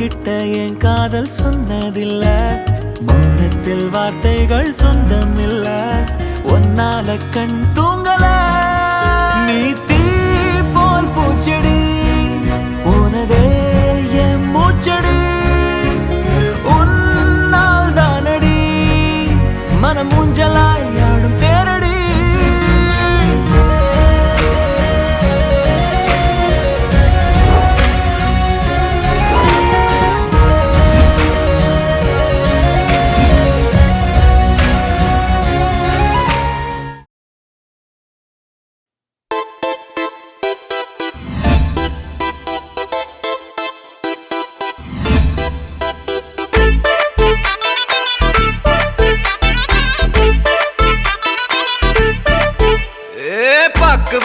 உன்கிட்ட என் காதல் சொன்னதில்ல, மௌனத்தில் வார்த்தைகள் சொந்தம் இல்ல, ஒன்னால கண் தூங்கல. நீ தீ போல் பூச்செடி, போனதே என் மூச்சடி, உன்னால் தானடி மனம் ஊஞ்சலாய் ஆடும் தேரடி.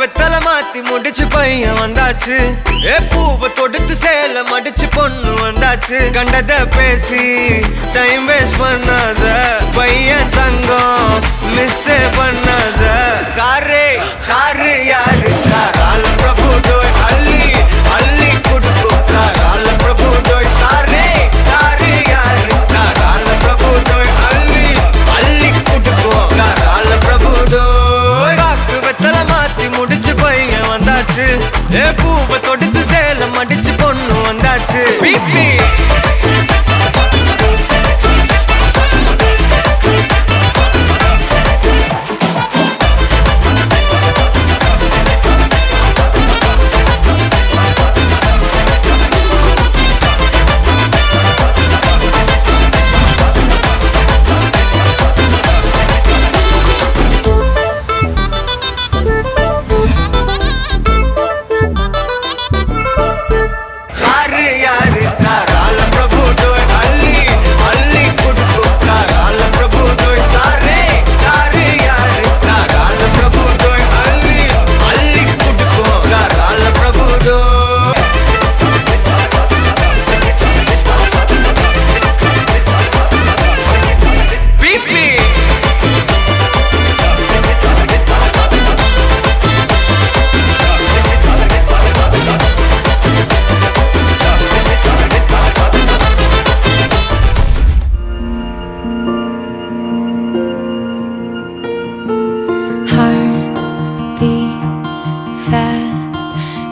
வெத்தலை மாத்தி முடிச்சு பையன் வந்தாச்சு, பூவை தொடுத்து சேல மடிச்சு பொண்ணு வந்தாச்சு. கண்டத பேசி டைம் வேஸ்ட் பண்ணாத, பையன் தங்கம் மிஸ் பண்ணாத. சாரு சாரு யாரு கால பிரபு டோய் அள்ளி அள்ளி குடுக்கும் கால பிரபு டோய். சாரு சாரு யாரு கால பிரபு டோய் அள்ளி அள்ளி குடுக்கும் கால பிரபு டோய். காக்கு வெத்தலை மாத்தி முடிச்சு பையன் வந்தாச்சு, பூவை தொடுத்து சேல மடிச்சு பொண்ணு வந்தாச்சு. பிபி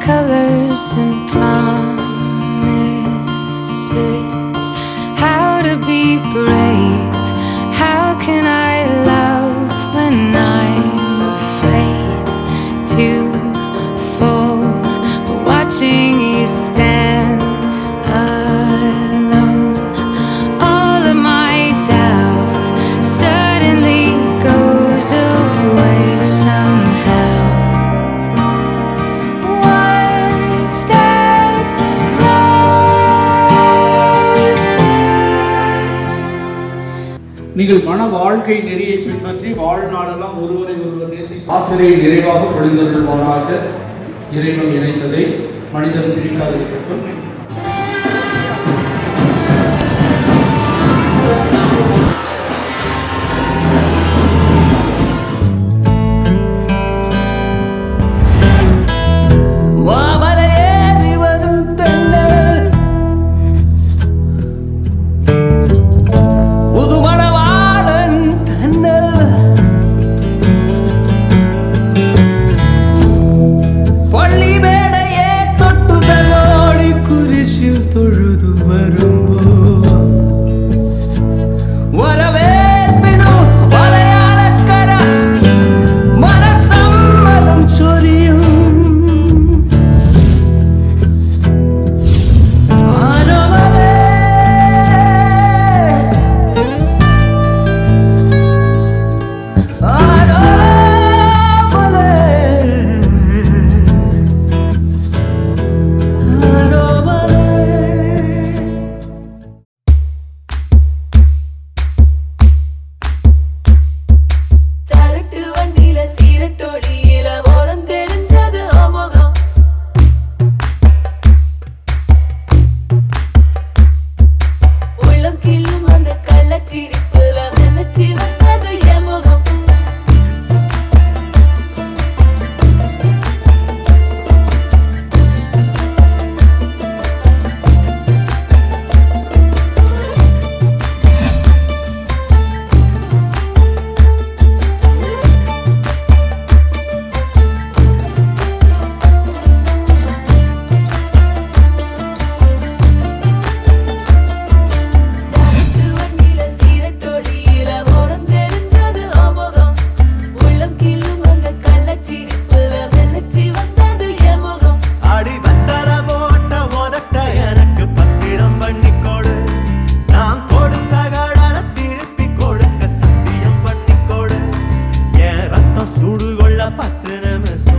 colors and promises. How to be brave? How can I love when I'm afraid to fall? But watching you stand alone, all of my doubt suddenly goes away somehow. நீங்கள் மன வாழ்க்கை நெறியை பின்பற்றி வாழ்நாளெல்லாம் ஒருவரை ஒருவர் நேசி ஆசிரியை நிறைவாக பொழிந்தருள்வாராக. இறைவன் இணைத்ததை மனிதன் பிரிக்காதிருக்கட்டும். பள்ளி மேடையே தொட்டுதலோடி சுடுகொள்ள 10 நிமிஷம்